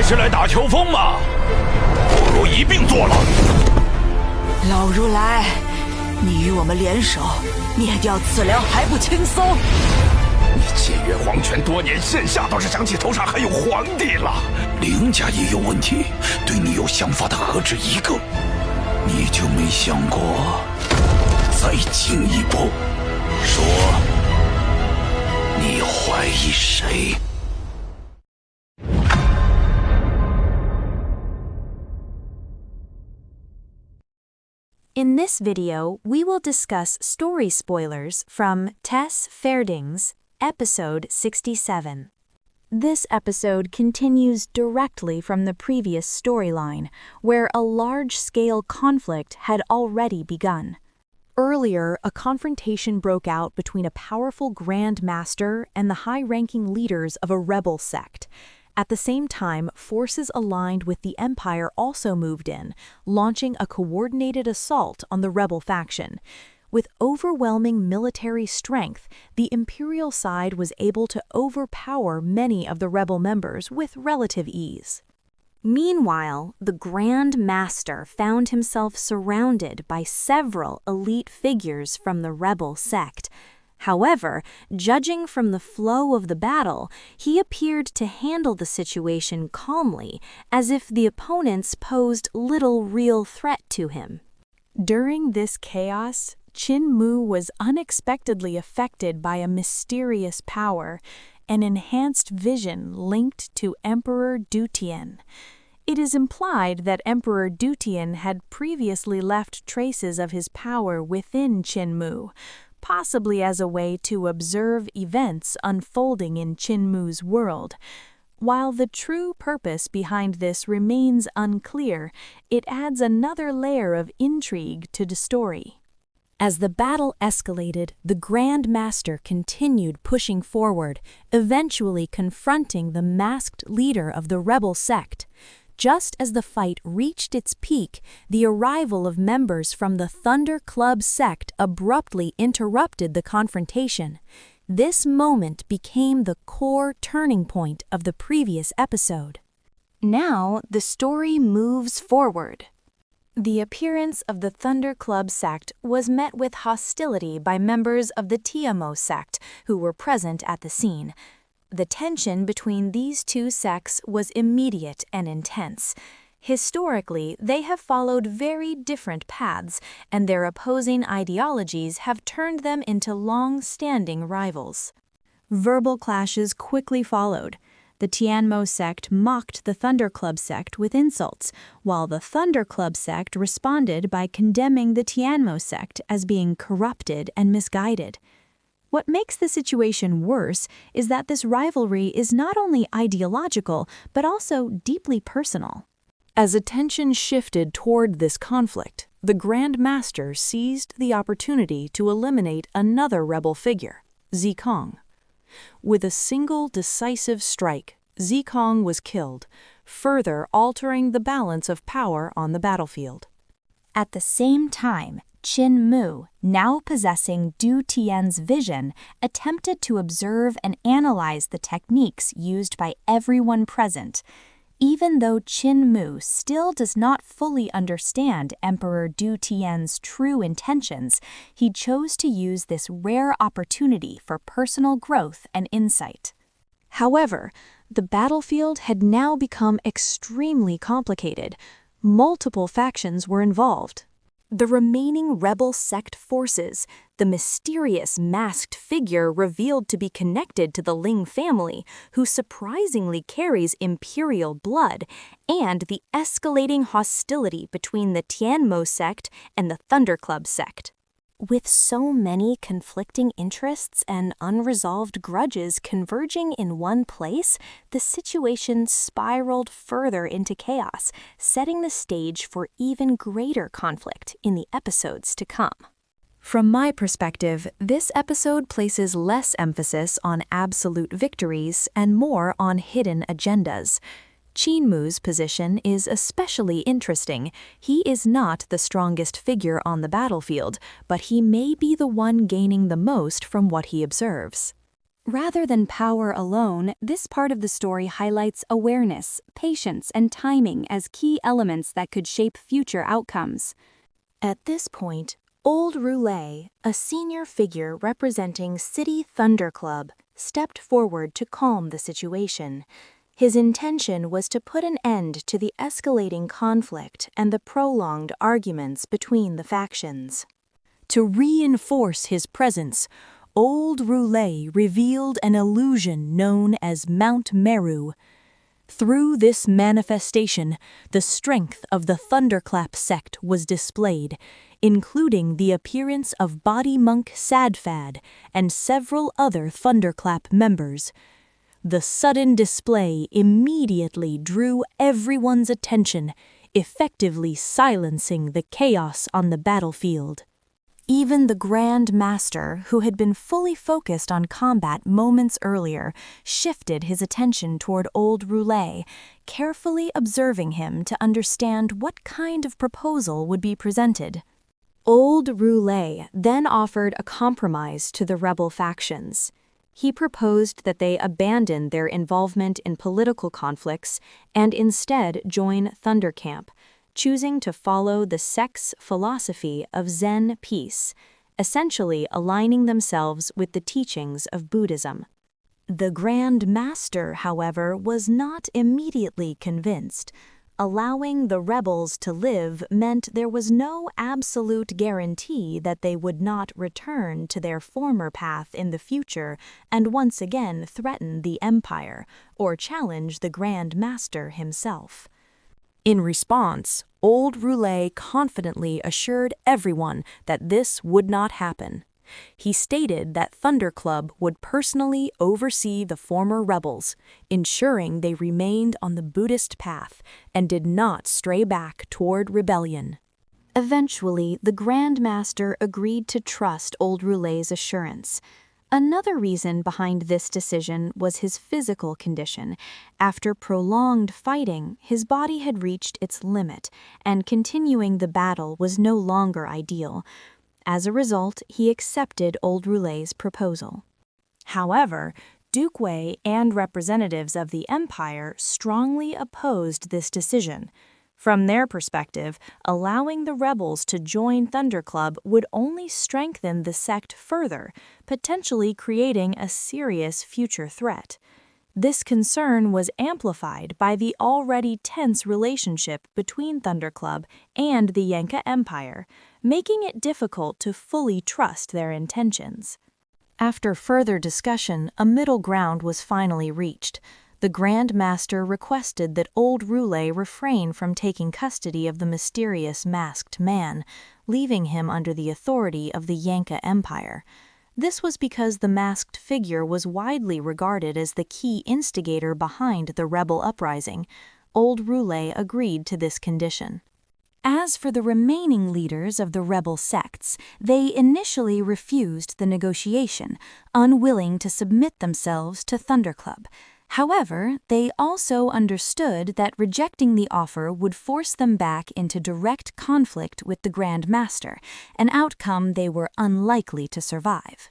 是来打秋风吗？不如一并做了。老如来，你与我们联手灭掉此辽还不轻松？你僭越皇权多年，现下倒是想起头上还有皇帝了。凌家也有问题，对你有想法的何止一个？你就没想过再进一步？说，你怀疑谁？ In this video, we will discuss story spoilers from Tess Ferding's episode 67. This episode continues directly from the previous storyline, where a large-scale conflict had already begun. Earlier, a confrontation broke out between a powerful Grand Master and the high-ranking leaders of a rebel sect. At the same time, forces aligned with the Empire also moved in, launching a coordinated assault on the rebel faction. With overwhelming military strength, the Imperial side was able to overpower many of the rebel members with relative ease. Meanwhile, the Grand Master found himself surrounded by several elite figures from the rebel sect. However, judging from the flow of the battle, he appeared to handle the situation calmly, as if the opponents posed little real threat to him. During this chaos, Qinmu was unexpectedly affected by a mysterious power, an enhanced vision linked to Emperor Dutian. It is implied that Emperor Dutian had previously left traces of his power within Qinmu, possibly as a way to observe events unfolding in Qinmu's world. While the true purpose behind this remains unclear, it adds another layer of intrigue to the story. As the battle escalated, the Grand Master continued pushing forward, eventually confronting the masked leader of the rebel sect. Just as the fight reached its peak, the arrival of members from the Thunder Club sect abruptly interrupted the confrontation. This moment became the core turning point of the previous episode. Now, the story moves forward. The appearance of the Thunder Club sect was met with hostility by members of the Tianmo sect who were present at the scene. The tension between these two sects was immediate and intense. Historically, they have followed very different paths, and their opposing ideologies have turned them into long-standing rivals. Verbal clashes quickly followed. The Tianmo sect mocked the Thunder Club sect with insults, while the Thunder Club sect responded by condemning the Tianmo sect as being corrupted and misguided. What makes the situation worse is that this rivalry is not only ideological, but also deeply personal. As attention shifted toward this conflict, the Grand Master seized the opportunity to eliminate another rebel figure, Zikong. With a single decisive strike, Zikong was killed, further altering the balance of power on the battlefield. At the same time, Qinmu, now possessing Du Tian's vision, attempted to observe and analyze the techniques used by everyone present. Even though Qinmu still does not fully understand Emperor Du Tian's true intentions, he chose to use this rare opportunity for personal growth and insight. However, the battlefield had now become extremely complicated. Multiple factions were involved. The remaining rebel sect forces, the mysterious masked figure revealed to be connected to the Ling family, who surprisingly carries imperial blood, and the escalating hostility between the Tianmo sect and the Thunder Club sect. With so many conflicting interests and unresolved grudges converging in one place, the situation spiraled further into chaos, setting the stage for even greater conflict in the episodes to come. From my perspective, this episode places less emphasis on absolute victories and more on hidden agendas. Qinmu's position is especially interesting. He is not the strongest figure on the battlefield, but he may be the one gaining the most from what he observes. Rather than power alone, this part of the story highlights awareness, patience, and timing as key elements that could shape future outcomes. At this point, Old Roulet, a senior figure representing City Thunder Club, stepped forward to calm the situation. His intention was to put an end to the escalating conflict and the prolonged arguments between the factions. To reinforce his presence, Old Roulet revealed an illusion known as Mount Meru. Through this manifestation, the strength of the Thunderclap sect was displayed, including the appearance of Body Monk Sadfad and several other Thunderclap members. The sudden display immediately drew everyone's attention, effectively silencing the chaos on the battlefield. Even the Grand Master, who had been fully focused on combat moments earlier, shifted his attention toward Old Roulet, carefully observing him to understand what kind of proposal would be presented. Old Roulet then offered a compromise to the rebel factions. He proposed that they abandon their involvement in political conflicts and instead join Thundercamp, choosing to follow the Sect's philosophy of Zen peace, essentially aligning themselves with the teachings of Buddhism. The Grand Master, however, was not immediately convinced. Allowing the rebels to live meant there was no absolute guarantee that they would not return to their former path in the future and once again threaten the Empire or challenge the Grand Master himself. In response, Old Roulet confidently assured everyone that this would not happen. He stated that Thunder Club would personally oversee the former rebels, ensuring they remained on the Buddhist path and did not stray back toward rebellion. Eventually, the Grand Master agreed to trust Old Roulet's assurance. Another reason behind this decision was his physical condition. After prolonged fighting, his body had reached its limit, and continuing the battle was no longer ideal. As a result, he accepted Old Roulet's proposal. However, Duke Wei and representatives of the Empire strongly opposed this decision. From their perspective, allowing the rebels to join Thunder Club would only strengthen the sect further, potentially creating a serious future threat. This concern was amplified by the already tense relationship between Thunder Club and the Yanka Empire, making it difficult to fully trust their intentions. After further discussion, a middle ground was finally reached. The Grand Master requested that Old Roulet refrain from taking custody of the mysterious masked man, leaving him under the authority of the Yanka Empire. This was because the masked figure was widely regarded as the key instigator behind the rebel uprising. Old Roulet agreed to this condition. As for the remaining leaders of the rebel sects, they initially refused the negotiation, unwilling to submit themselves to Thunder Club. However, they also understood that rejecting the offer would force them back into direct conflict with the Grand Master, an outcome they were unlikely to survive.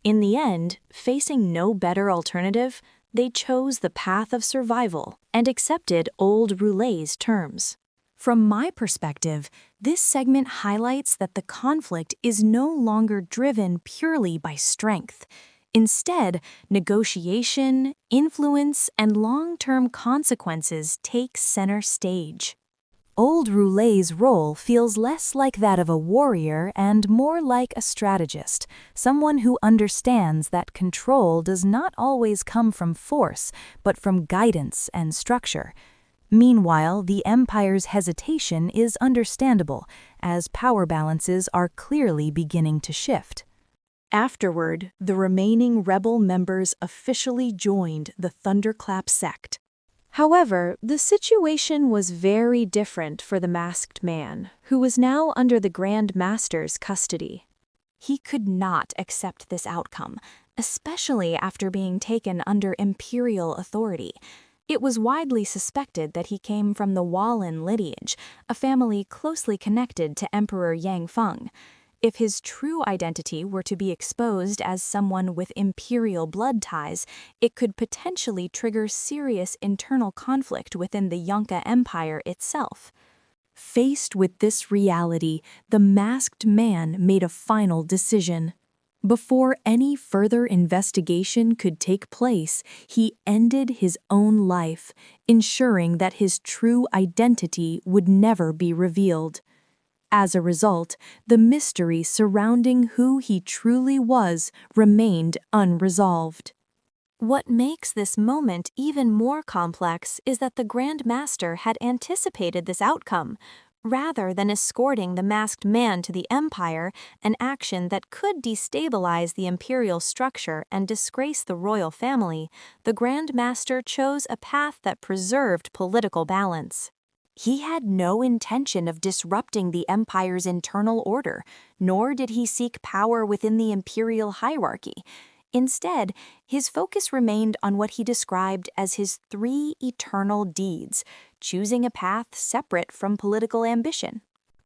In the end, facing no better alternative, they chose the path of survival and accepted Old Roulet's terms. From my perspective, this segment highlights that the conflict is no longer driven purely by strength. Instead, negotiation, influence, and long-term consequences take center stage. Old Roulet's role feels less like that of a warrior and more like a strategist, someone who understands that control does not always come from force, but from guidance and structure. Meanwhile, the Empire's hesitation is understandable, as power balances are clearly beginning to shift. Afterward, the remaining rebel members officially joined the Thunderclap sect. However, the situation was very different for the masked man, who was now under the Grand Master's custody. He could not accept this outcome, especially after being taken under imperial authority. It was widely suspected that he came from the Wallen lineage, a family closely connected to Emperor Yang Feng. If his true identity were to be exposed as someone with imperial blood ties, it could potentially trigger serious internal conflict within the Yonka Empire itself. Faced with this reality, the masked man made a final decision. Before any further investigation could take place, he ended his own life, ensuring that his true identity would never be revealed. As a result, the mystery surrounding who he truly was remained unresolved. What makes this moment even more complex is that the Grand Master had anticipated this outcome. Rather than escorting the masked man to the Empire, an action that could destabilize the imperial structure and disgrace the royal family, the Grand Master chose a path that preserved political balance. He had no intention of disrupting the Empire's internal order, nor did he seek power within the imperial hierarchy. Instead, his focus remained on what he described as his 3 eternal deeds, choosing a path separate from political ambition.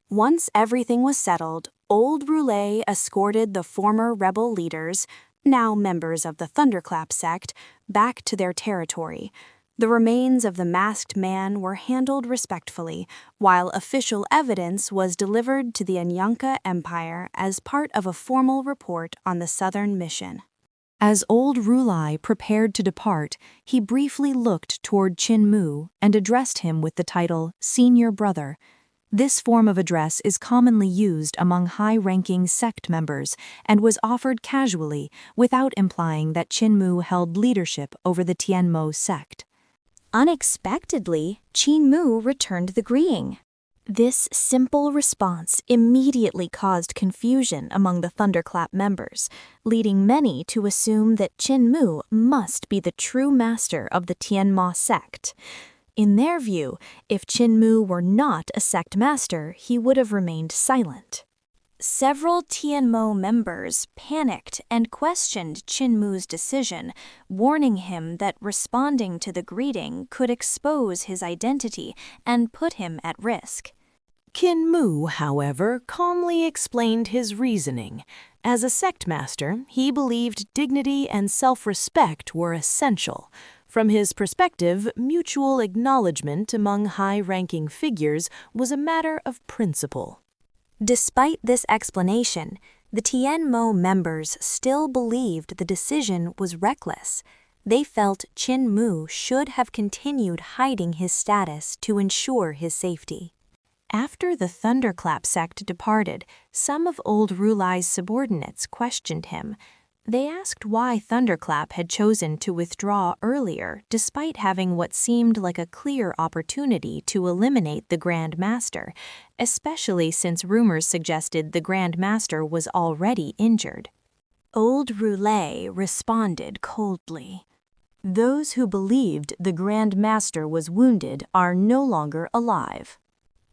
Once everything was settled, Old Roulet escorted the former rebel leaders, now members of the Thunderclap Sect, back to their territory. The remains of the masked man were handled respectfully, while official evidence was delivered to the Anyanka Empire as part of a formal report on the Southern Mission. As Old Roulet prepared to depart, he briefly looked toward Qinmu and addressed him with the title Senior Brother. This form of address is commonly used among high-ranking sect members and was offered casually without implying that Qinmu held leadership over the Tianmo sect. Unexpectedly, Qinmu returned the greeting. This simple response immediately caused confusion among the Thunderclap members, leading many to assume that Qinmu must be the true master of the Tianmo sect. In their view, if Qinmu were not a sect master, he would have remained silent. Several Tianmo members panicked and questioned Qinmu's decision, warning him that responding to the greeting could expose his identity and put him at risk. Qinmu, however, calmly explained his reasoning. As a sect master, he believed dignity and self-respect were essential. From his perspective, mutual acknowledgement among high-ranking figures was a matter of principle. Despite this explanation, the Tianmo members still believed the decision was reckless. They felt Qinmu should have continued hiding his status to ensure his safety. After the Thunderclap sect departed, some of Old Roulet's subordinates questioned him. They asked why Thunderclap had chosen to withdraw earlier despite having what seemed like a clear opportunity to eliminate the Grand Master, especially since rumors suggested the Grand Master was already injured. Old Roulet responded coldly. Those who believed the Grand Master was wounded are no longer alive.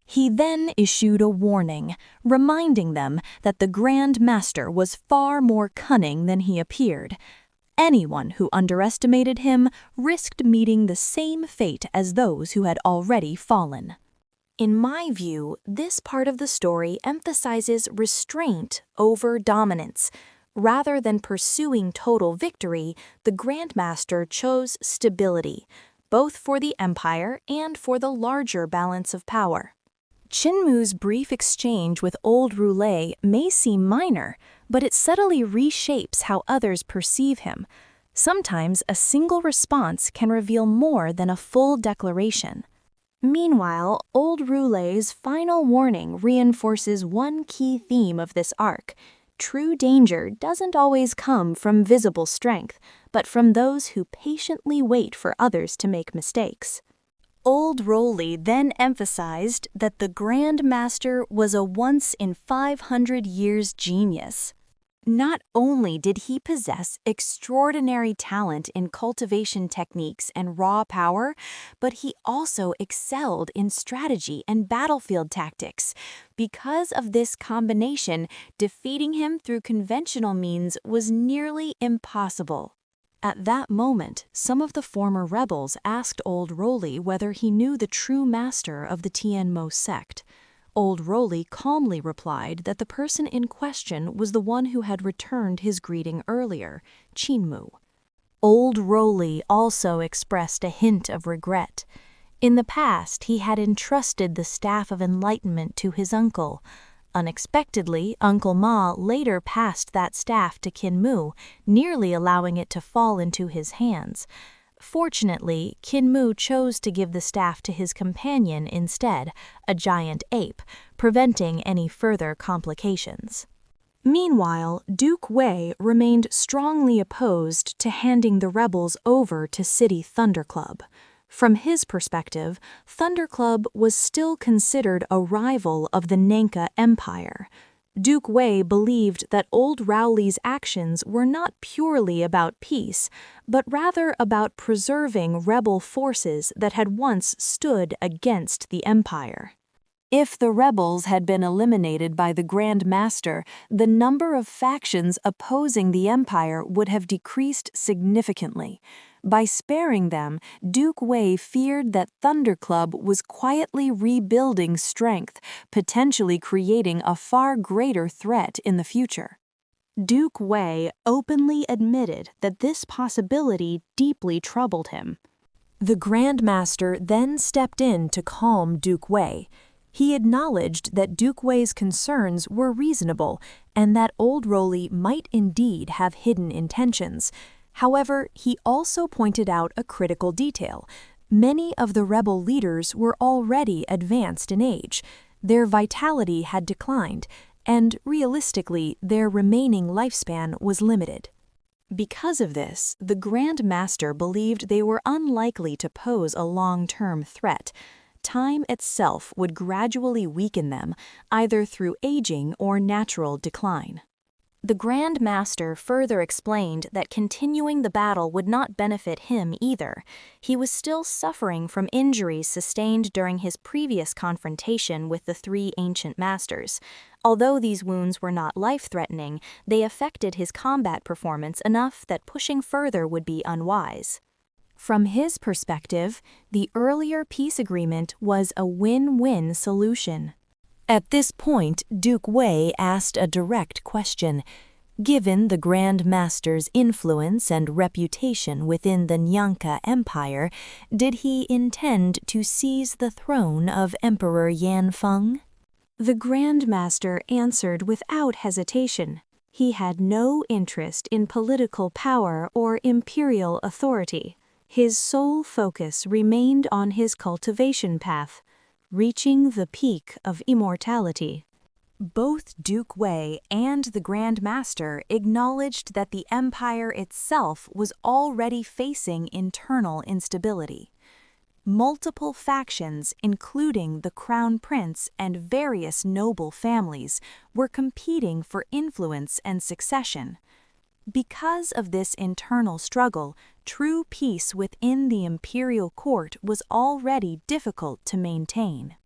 He then issued a warning, reminding them that the Grand Master was far more cunning than he appeared. Anyone who underestimated him risked meeting the same fate as those who had already fallen. In my view, this part of the story emphasizes restraint over dominance. Rather than pursuing total victory, the Grand Master chose stability, both for the Empire and for the larger balance of power. Qinmu's brief exchange with Old Roulet may seem minor, but it subtly reshapes how others perceive him. Sometimes a single response can reveal more than a full declaration. Meanwhile, Old Roulet's final warning reinforces one key theme of this arc. True danger doesn't always come from visible strength, but from those who patiently wait for others to make mistakes. Old Roulet then emphasized that the Grand Master was a once-in-500 years genius. Not only did he possess extraordinary talent in cultivation techniques and raw power, but he also excelled in strategy and battlefield tactics. Because of this combination, defeating him through conventional means was nearly impossible. At that moment, some of the former rebels asked Old Roulet whether he knew the true master of the Tianmo sect. Old Roly calmly replied that the person in question was the one who had returned his greeting earlier, Qinmu. Old Roly also expressed a hint of regret. In the past, he had entrusted the staff of enlightenment to his uncle. Unexpectedly, Uncle Ma later passed that staff to Qinmu, nearly allowing it to fall into his hands. Fortunately, Qinmu chose to give the staff to his companion instead, a giant ape, preventing any further complications. Meanwhile, Duke Wei remained strongly opposed to handing the rebels over to City Thunder Club. From his perspective, Thunder Club was still considered a rival of the Nanka Empire. Duke Wei believed that Old Rowley's actions were not purely about peace, but rather about preserving rebel forces that had once stood against the Empire. If the rebels had been eliminated by the Grand Master, the number of factions opposing the Empire would have decreased significantly. By sparing them, Duke Wei feared that Thunder Club was quietly rebuilding strength, potentially creating a far greater threat in the future. Duke Wei openly admitted that this possibility deeply troubled him. The Grand Master then stepped in to calm Duke Wei. He acknowledged that Duke Wei's concerns were reasonable and that Old Roly might indeed have hidden intentions. However, he also pointed out a critical detail. Many of the rebel leaders were already advanced in age. Their vitality had declined, and realistically, their remaining lifespan was limited. Because of this, the Grand Master believed they were unlikely to pose a long-term threat. Time itself would gradually weaken them, either through aging or natural decline. The Grand Master further explained that continuing the battle would not benefit him either. He was still suffering from injuries sustained during his previous confrontation with the three ancient masters. Although these wounds were not life-threatening, they affected his combat performance enough that pushing further would be unwise. From his perspective, the earlier peace agreement was a win-win solution. At this point, Duke Wei asked a direct question. Given the Grand Master's influence and reputation within the Nyanka Empire, did he intend to seize the throne of Emperor Yanfeng? The Grand Master answered without hesitation. He had no interest in political power or imperial authority. His sole focus remained on his cultivation path, reaching the peak of immortality. Both Duke Wei and the Grand Master acknowledged that the empire itself was already facing internal instability. Multiple factions, including the Crown Prince and various noble families, were competing for influence and succession. Because of this internal struggle, true peace within the imperial court was already difficult to maintain.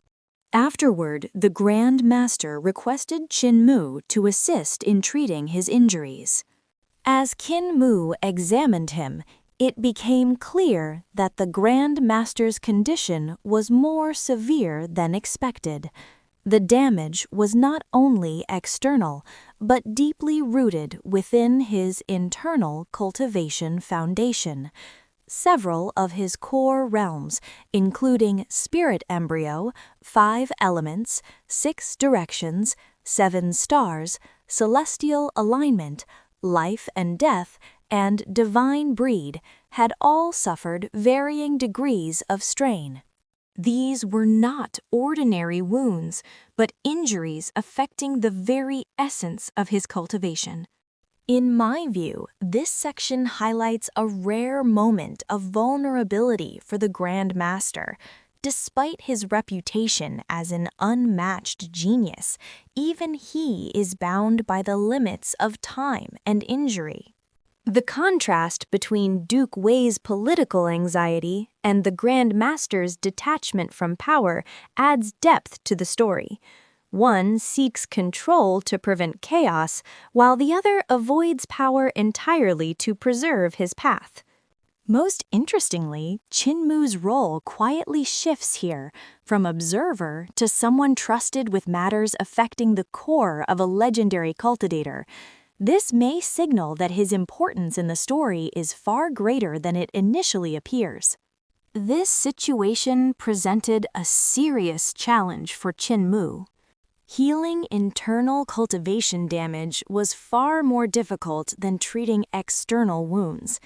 Afterward, the Grand Master requested Qinmu to assist in treating his injuries. As Qinmu examined him, it became clear that the Grand Master's condition was more severe than expected. The damage was not only external, but deeply rooted within his internal cultivation foundation. Several of his core realms, including Spirit Embryo, 5 Elements, 6 Directions, 7 Stars, Celestial Alignment, Life and Death, and Divine Breed, had all suffered varying degrees of strain. These were not ordinary wounds, but injuries affecting the very essence of his cultivation. In my view, this section highlights a rare moment of vulnerability for the Grand Master. Despite his reputation as an unmatched genius, even he is bound by the limits of time and injury. The contrast between Duke Wei's political anxiety and the Grand Master's detachment from power adds depth to the story. One seeks control to prevent chaos, while the other avoids power entirely to preserve his path. Most interestingly, Qinmu's role quietly shifts here, from observer to someone trusted with matters affecting the core of a legendary cultivator. This may signal that his importance in the story is far greater than it initially appears. This situation presented a serious challenge for Qinmu. Healing internal cultivation damage was far more difficult than treating external wounds.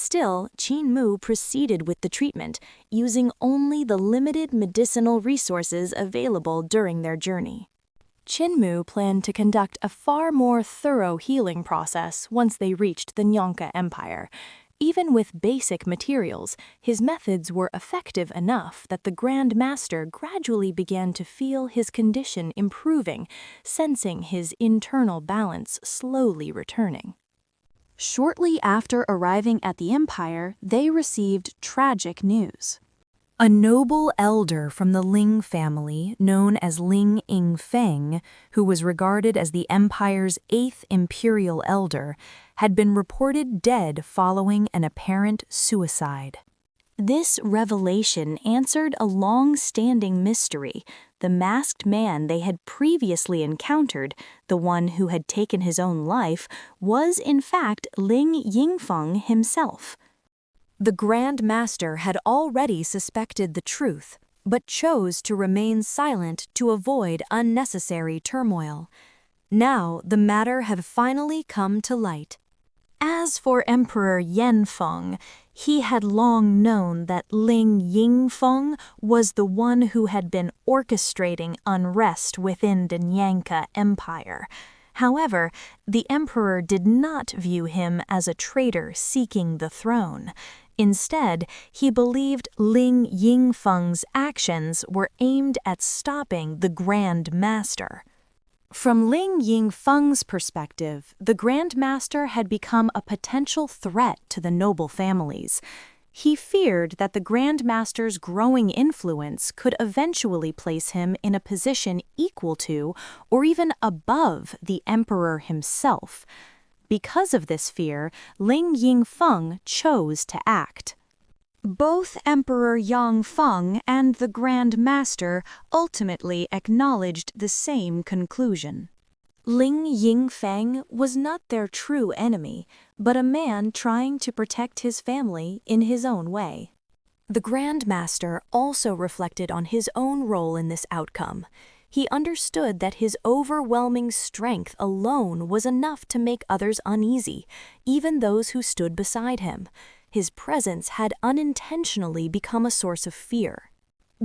Still, Qinmu proceeded with the treatment, using only the limited medicinal resources available during their journey. Qinmu planned to conduct a far more thorough healing process once they reached the Nyanka Empire. Even with basic materials, his methods were effective enough that the Grand Master gradually began to feel his condition improving, sensing his internal balance slowly returning. Shortly after arriving at the empire, they received tragic news. A noble elder from the Ling family, known as Ling Yingfeng, who was regarded as the empire's 8th imperial elder, had been reported dead following an apparent suicide. This revelation answered a long-standing mystery. The masked man they had previously encountered, the one who had taken his own life, was in fact Ling Yingfeng himself. The Grand Master had already suspected the truth, but chose to remain silent to avoid unnecessary turmoil. Now the matter had finally come to light. As for Emperor Yanfeng, he had long known that Ling Yingfeng was the one who had been orchestrating unrest within the Nyanka Empire. However, the emperor did not view him as a traitor seeking the throne. Instead, he believed Ling Yingfeng's actions were aimed at stopping the Grand Master. From Ling Yingfeng's perspective, the Grand Master had become a potential threat to the noble families. He feared that the Grand Master's growing influence could eventually place him in a position equal to or even above the emperor himself. Because of this fear, Ling Yingfeng chose to act. Both Emperor Yangfeng and the Grand Master ultimately acknowledged the same conclusion. Ling Yingfeng was not their true enemy, but a man trying to protect his family in his own way. The Grand Master also reflected on his own role in this outcome. He understood that his overwhelming strength alone was enough to make others uneasy, even those who stood beside him. His presence had unintentionally become a source of fear.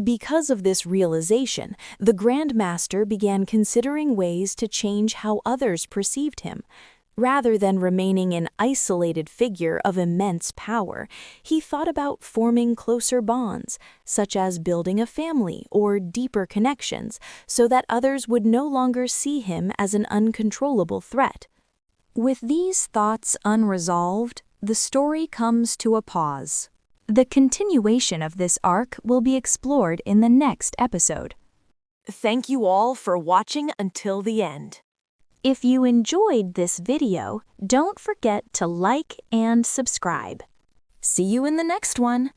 Because of this realization, the Grand Master began considering ways to change how others perceived him. Rather than remaining an isolated figure of immense power, he thought about forming closer bonds, such as building a family or deeper connections, so that others would no longer see him as an uncontrollable threat. With these thoughts unresolved, the story comes to a pause. The continuation of this arc will be explored in the next episode. Thank you all for watching until the end. If you enjoyed this video, don't forget to like and subscribe. See you in the next one!